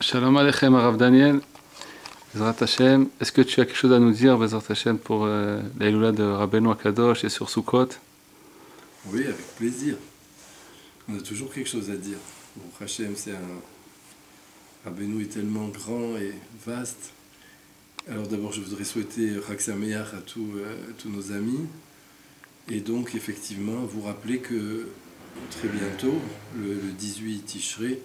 Shalom Aleichem, Arav Daniel. Bezrat Hashem. Est-ce que tu as quelque chose à nous dire, Bezrat Hashem, pour l'Eloula de Rabbeinu Akadosh et sur Sukkot? Oui, avec plaisir. On a toujours quelque chose à dire. Bon, Hashem, Rabbeinu est tellement grand et vaste. Alors d'abord, je voudrais souhaiter Chag Sameach à tous nos amis. Et donc, effectivement, vous rappeler que très bientôt, le 18 Tishrei,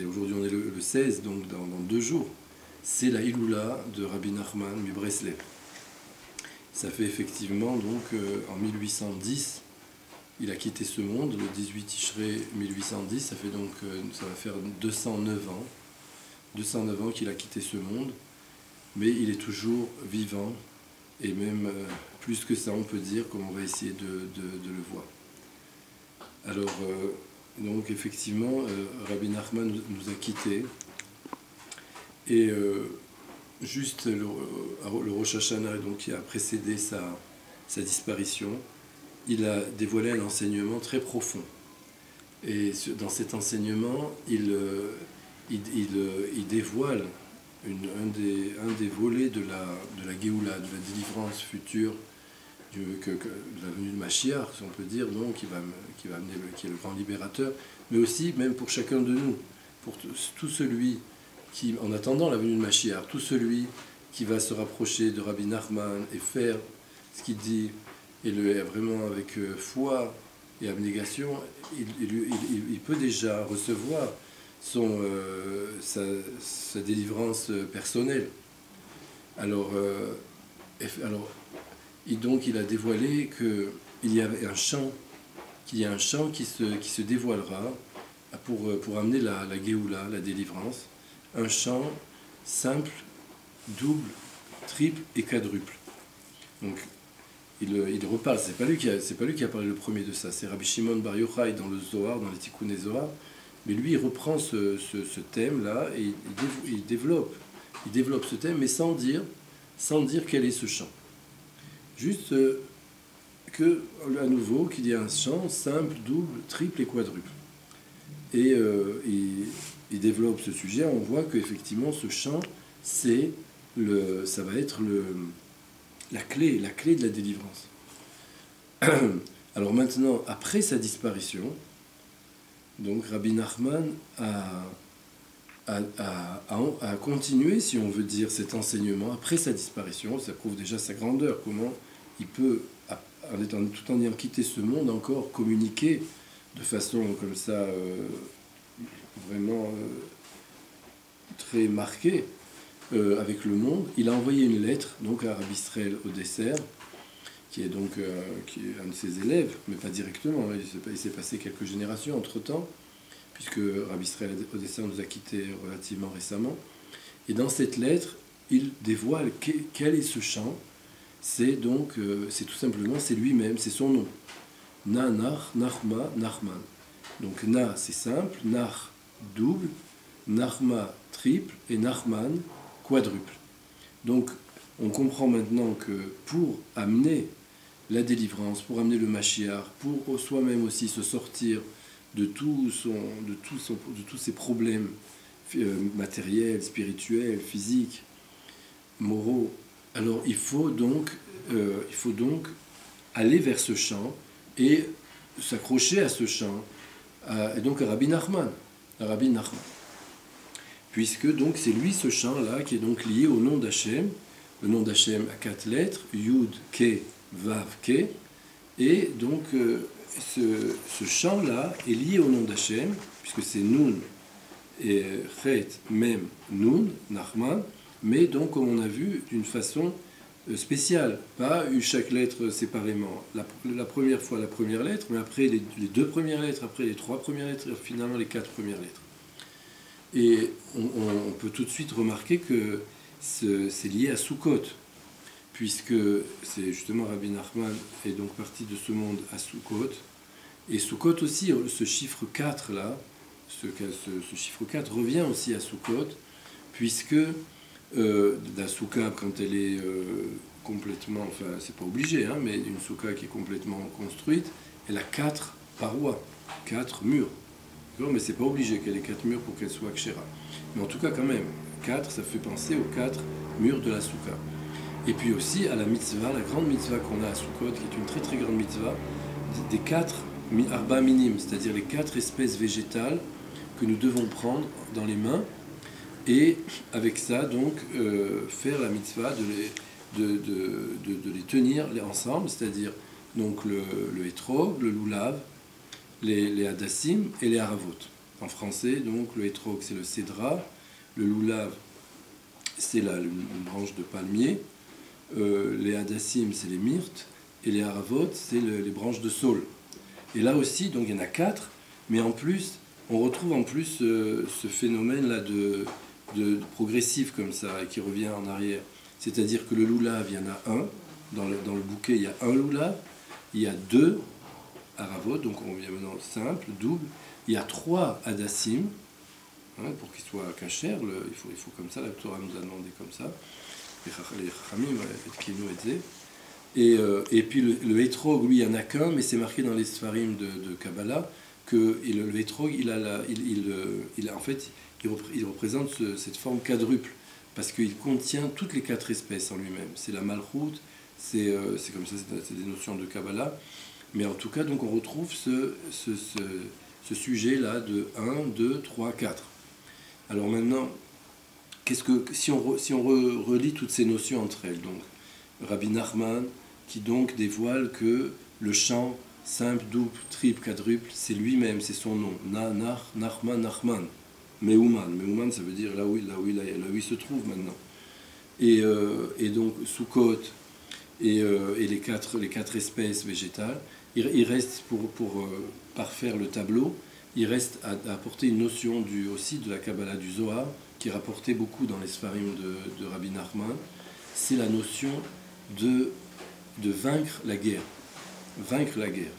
aujourd'hui on est le 16, donc dans 2 jours, c'est la Iloula de Rabbi Nachman Mibreslev. Ça fait effectivement, donc, en 1810, il a quitté ce monde, le 18 Tishrei 1810, ça fait donc, ça va faire 209 ans. 209 ans qu'il a quitté ce monde, mais il est toujours vivant, et même plus que ça, on peut dire, comme on va essayer de le voir. Alors, donc effectivement, Rabbi Nachman nous a quittés, et juste le Rosh Hashanah, donc, qui a précédé sa disparition, il a dévoilé un enseignement très profond. Et dans cet enseignement, il dévoile un des volets de la Géoula, de la délivrance future, de la venue de Mashiach, si on peut dire, donc, qui est le grand libérateur, mais aussi, même pour chacun de nous, pour tout celui qui, en attendant la venue de Mashiach, tout celui qui va se rapprocher de Rabbi Nachman et faire ce qu'il dit, et vraiment avec foi et abnégation, il peut déjà recevoir sa délivrance personnelle. Alors, donc il a dévoilé qu'il y avait un chant qui se dévoilera pour amener la Géoula, la délivrance, un chant simple, double, triple et quadruple. Donc il reparle, c'est pas lui qui a parlé le premier de ça, c'est Rabbi Shimon Bar Yochai dans le Zohar, dans les Tikkuné Zohar, mais lui il reprend ce thème-là et il développe ce thème, mais sans dire quel est ce chant. Juste à nouveau, qu'il y a un chant simple, double, triple et quadruple. Et il développe ce sujet, on voit qu'effectivement ce chant, ça va être la clé de la délivrance. Alors maintenant, après sa disparition, donc Rabbi Nachman a continué, si on veut dire, cet enseignement après sa disparition. Ça prouve déjà sa grandeur, comment il peut, tout en ayant quitté ce monde, encore communiquer de façon comme ça, vraiment très marquée avec le monde. Il a envoyé une lettre donc à Rabbi Israël Odesser, qui est un de ses élèves, mais pas directement. Il s'est passé quelques générations entre-temps, puisque Rabbi Israël Odesser nous a quittés relativement récemment. Et dans cette lettre, il dévoile quel est ce chant. C'est tout simplement, c'est lui-même, c'est son nom. Na, Nach, Nachma, Nachman. Donc Na, c'est simple, Nach, double, Nachma, triple, et Nachman, quadruple. Donc, on comprend maintenant que pour amener la délivrance, pour amener le Mashiach, pour soi-même aussi se sortir de tous ces problèmes matériels, spirituels, physiques, moraux, alors il faut donc aller vers ce chant et s'accrocher à ce chant, et donc à Rabbi Nachman. Puisque donc c'est lui ce chant-là qui est donc lié au nom d'Hachem, le nom d'Hachem à 4 lettres, Yud, Ke, Vav, Ke, et donc ce chant-là est lié au nom d'Hachem, puisque c'est Nun, et Chet, Mem, Nun, Nachman, mais donc comme on a vu, d'une façon spéciale, pas chaque lettre séparément. La première fois la première lettre, mais après les 2 premières lettres, après les 3 premières lettres, et finalement les 4 premières lettres. Et on peut tout de suite remarquer que c'est lié à Sukkot, puisque c'est justement Rabbi Nachman est donc parti de ce monde à Sukkot. Et Sukkot aussi, ce chiffre 4 là, ce chiffre 4 revient aussi à Sukkot, puisque la soukha, quand elle est complètement, enfin c'est pas obligé, hein, mais une soukha qui est complètement construite, elle a 4 parois, 4 murs. Mais c'est pas obligé qu'elle ait 4 murs pour qu'elle soit kshera. Mais en tout cas, quand même, 4, ça fait penser aux 4 murs de la soukha. Et puis aussi à la mitzvah, la grande mitzvah qu'on a à Sukkot, qui est une très très grande mitzvah, des 4 arba minim, c'est-à-dire les 4 espèces végétales que nous devons prendre dans les mains, et avec ça, donc, faire la mitzvah de les tenir ensemble, c'est-à-dire donc le hétrog, le loulav, les hadassim et les haravot. En français, donc, le hétrog, c'est le cédra, le loulav, c'est une branche de palmier, les hadassim, c'est les myrtes, et les haravot, c'est les branches de saule. Et là aussi, donc, il y en a 4, mais en plus, on retrouve en plus ce phénomène-là de progressif comme ça, et qui revient en arrière. C'est-à-dire que le loulav, il y en a un, dans le bouquet, il y a un loulav, il y a 2 haravot, donc on vient maintenant simple, double, il y a 3 hadassim, hein, pour qu'ils soient cachers, il faut comme ça, la Torah nous a demandé comme ça, les chachamim, et puis le hétrog, lui, il n'y en a qu'un, mais c'est marqué dans les sfarim de Kabbalah, que le hétrog, en fait, il représente cette forme quadruple, parce qu'il contient toutes les 4 espèces en lui-même. C'est la malchoute, c'est comme ça, c'est des notions de Kabbalah. Mais en tout cas, donc, on retrouve ce sujet-là de 1, 2, 3, 4. Alors maintenant, si on relie toutes ces notions entre elles, donc, Rabbi Nachman, qui donc dévoile que le chant simple, double, triple, quadruple, c'est lui-même, c'est son nom. Nachman, Nachman. Meuman, ça veut dire là où il se trouve maintenant. Et donc, Sukkot et les quatre espèces végétales, il reste, pour parfaire le tableau, il reste à apporter une notion aussi de la Kabbalah du Zohar, qui est rapportée beaucoup dans les Sfarim de Rabbi Nachman. C'est la notion de vaincre la guerre. Vaincre la guerre.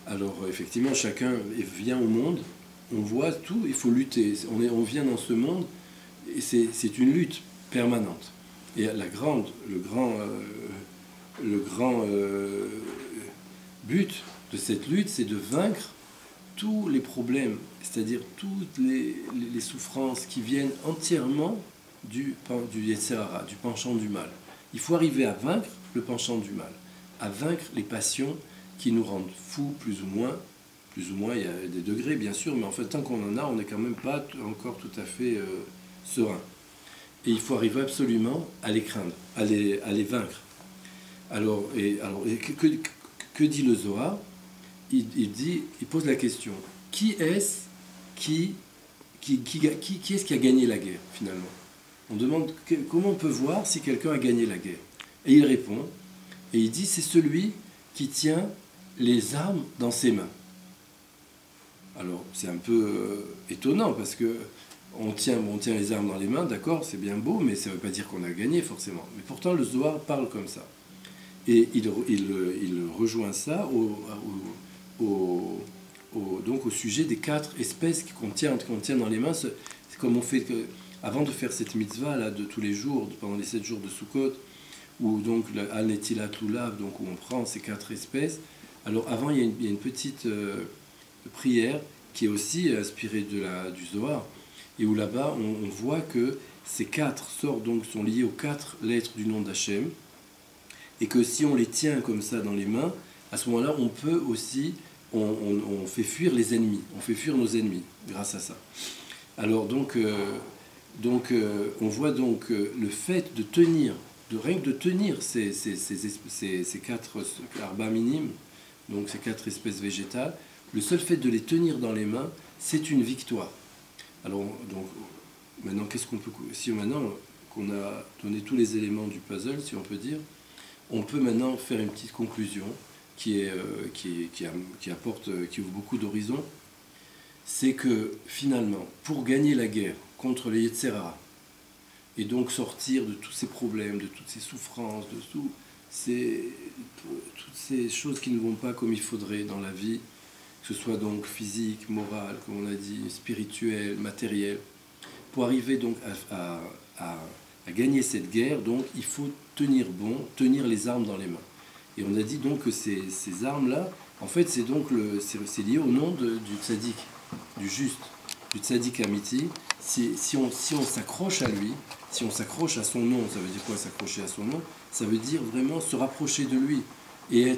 Alors, effectivement, chacun vient au monde, on voit tout, il faut lutter. On vient dans ce monde, et c'est une lutte permanente. Et le grand but de cette lutte, c'est de vaincre tous les problèmes, c'est-à-dire toutes les souffrances qui viennent entièrement du Yetzer Hara, du penchant du mal. Il faut arriver à vaincre le penchant du mal, à vaincre les passions qui nous rendent fous, plus ou moins. Plus ou moins, il y a des degrés, bien sûr, mais en fait, tant qu'on en a, on n'est quand même pas encore tout à fait serein. Et il faut arriver absolument à les craindre, à les vaincre. Alors que dit le Zohar? Il pose la question, qui est-ce qui a gagné la guerre, finalement? On demande comment on peut voir si quelqu'un a gagné la guerre. Et il répond, et il dit, c'est celui qui tient les armes dans ses mains. Alors, c'est un peu étonnant, parce que on tient les armes dans les mains, d'accord, c'est bien beau, mais ça ne veut pas dire qu'on a gagné, forcément. Mais pourtant, le Zohar parle comme ça. Et il rejoint ça donc au sujet des 4 espèces qu'on tient dans les mains. C'est comme on fait avant de faire cette mitzvah là, de tous les jours, pendant les 7 jours de Sukkot, où donc Al-Netilat Lulav, donc où on prend ces 4 espèces. Alors avant, il y a une petite prière qui est aussi inspirée du Zohar, et où là-bas on voit que ces 4 sorts donc sont liés aux 4 lettres du nom d'Hachem, et que si on les tient comme ça dans les mains, à ce moment-là, on peut aussi, on fait fuir les ennemis, on fait fuir nos ennemis grâce à ça. Alors donc on voit donc le fait de tenir, rien que de tenir ces 4 arba minim, donc ces 4 espèces végétales, le seul fait de les tenir dans les mains, c'est une victoire. Alors donc maintenant, si maintenant qu'on a donné tous les éléments du puzzle, si on peut dire, on peut maintenant faire une petite conclusion qui ouvre beaucoup d'horizons. C'est que finalement, pour gagner la guerre contre les Yetzer Hara, et donc sortir de tous ces problèmes, de toutes ces souffrances, de toutes ces choses qui ne vont pas comme il faudrait dans la vie, que ce soit donc physique, morale, comme on a dit, spirituelle, matérielle, pour arriver donc à gagner cette guerre, donc il faut tenir bon, tenir les armes dans les mains. Et on a dit donc que ces armes-là, en fait, c'est lié au nom du tzaddik. du juste, du tzaddik amiti, si on s'accroche à lui, si on s'accroche à son nom, ça veut dire quoi s'accrocher à son nom? Ça veut dire vraiment se rapprocher de lui et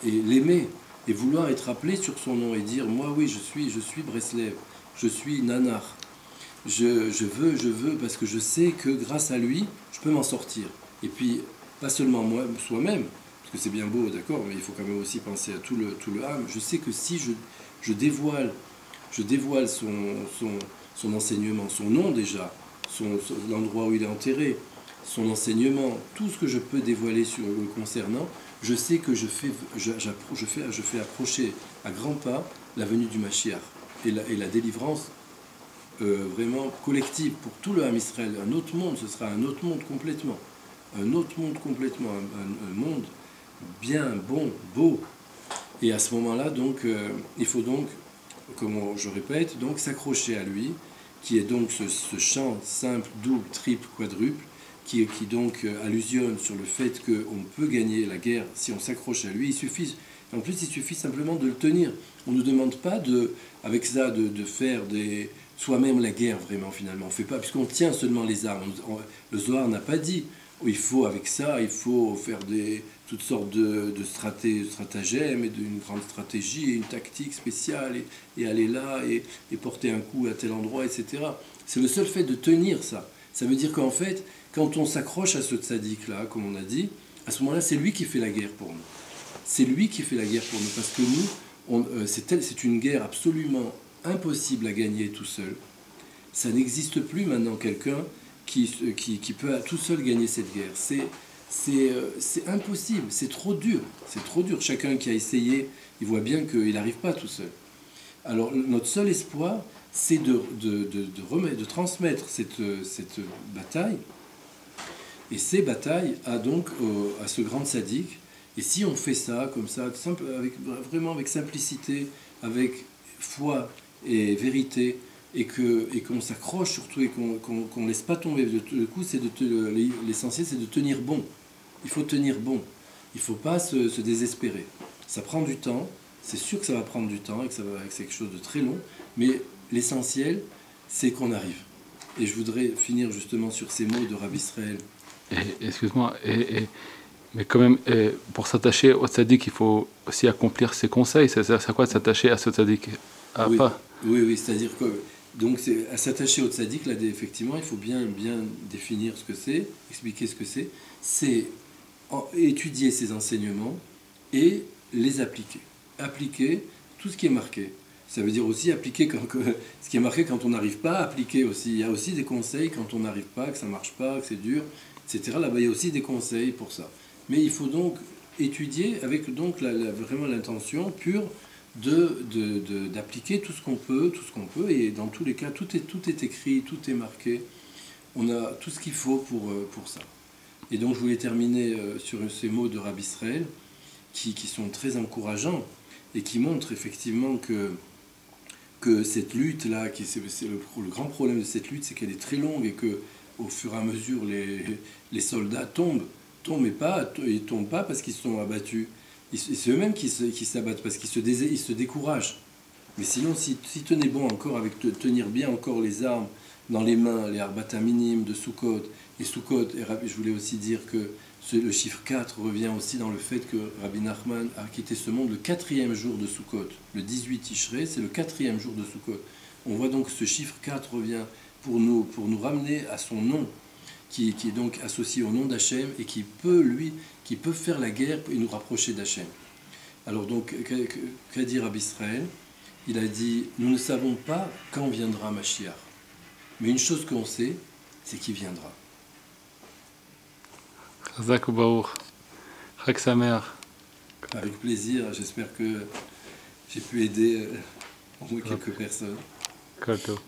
l'aimer et vouloir être appelé sur son nom et dire moi oui je suis Breslev, je suis Nanar, je veux parce que je sais que grâce à lui je peux m'en sortir. Et puis pas seulement moi, soi-même, parce que c'est bien beau, d'accord, mais il faut quand même aussi penser à tout le âme. Je sais que si je dévoile son enseignement, son nom déjà, l'endroit où il est enterré, son enseignement, tout ce que je peux dévoiler sur le concernant, je sais que je fais approcher à grands pas la venue du Mashiach et la délivrance vraiment collective pour tout le Ham Israël. Un autre monde, ce sera un autre monde complètement. Un autre monde complètement, un monde bien, bon, beau. Et à ce moment-là, donc, il faut donc, comme je répète, donc s'accrocher à lui, qui est donc ce chant simple, double, triple, quadruple, qui donc allusionne sur le fait qu'on peut gagner la guerre si on s'accroche à lui. En plus, il suffit simplement de le tenir. On ne nous demande pas avec ça de faire soi-même la guerre, vraiment, finalement. On fait pas, puisqu'on tient seulement les armes. Le Zohar n'a pas dit. Avec ça, il faut faire toutes sortes de stratagèmes et d'une grande stratégie et une tactique spéciale et aller là et porter un coup à tel endroit, etc. C'est le seul fait de tenir ça. Ça veut dire qu'en fait, quand on s'accroche à ce tzaddik-là, comme on a dit, à ce moment-là, c'est lui qui fait la guerre pour nous. C'est lui qui fait la guerre pour nous, parce que nous, c'est une guerre absolument impossible à gagner tout seul. Ça n'existe plus maintenant quelqu'un qui peut tout seul gagner cette guerre. C'est impossible, c'est trop dur. C'est trop dur. Chacun qui a essayé, il voit bien qu'il n'arrive pas tout seul. Alors notre seul espoir, c'est de transmettre cette bataille, et ces batailles à ce grand tzaddik. Et si on fait ça, comme ça, vraiment avec simplicité, avec foi et vérité, et qu'on s'accroche surtout et qu'on ne laisse pas tomber. Le coup, l'essentiel, c'est de tenir bon. Il faut tenir bon. Il ne faut pas se désespérer. Ça prend du temps. C'est sûr que ça va prendre du temps et que c'est quelque chose de très long. Mais l'essentiel, c'est qu'on arrive. Et je voudrais finir justement sur ces mots de Rabbi Israël. Excuse-moi, mais quand même, pour s'attacher au tzaddik, il faut aussi accomplir ses conseils. C'est quoi de s'attacher à ce tzaddik? Oui, c'est-à-dire que donc à s'attacher au tzaddik, là, effectivement, il faut bien définir ce que c'est, expliquer ce que c'est. C'est étudier ses enseignements et les appliquer. Appliquer tout ce qui est marqué. Ça veut dire aussi appliquer ce qui est marqué quand on n'arrive pas à appliquer aussi. Il y a aussi des conseils quand on n'arrive pas, que ça ne marche pas, que c'est dur, etc. Là-bas, il y a aussi des conseils pour ça. Mais il faut donc étudier avec donc vraiment l'intention pure d'appliquer tout ce qu'on peut, et dans tous les cas, tout est écrit, tout est marqué. On a tout ce qu'il faut pour ça. Et donc je voulais terminer sur ces mots de Rabbi Israël qui sont très encourageants et qui montrent effectivement que cette lutte-là, le grand problème de cette lutte, c'est qu'elle est très longue et que au fur et à mesure, les soldats tombent ils tombent pas parce qu'ils sont abattus. C'est eux-mêmes qui s'abattent parce qu'ils se découragent. Mais sinon, si tenez bon encore avec tenir bien encore les armes dans les mains, les arbata minimes de Sukkot, et je voulais aussi dire que le chiffre 4 revient aussi dans le fait que Rabbi Nachman a quitté ce monde le 4e jour de Sukkot. Le 18 Tishrei, c'est le 4e jour de Sukkot. On voit donc que ce chiffre 4 revient pour nous ramener à son nom, qui est donc associé au nom d'Hachem et qui peut faire la guerre et nous rapprocher d'Hachem. Alors donc, qu'a dit Rabbi Israël? Il a dit, nous ne savons pas quand viendra Mashiach. Mais une chose qu'on sait, c'est qu'il viendra. Chazak ubaruch. Chag sameach. Avec plaisir, j'espère que j'ai pu aider au moins quelques personnes. Kol tov.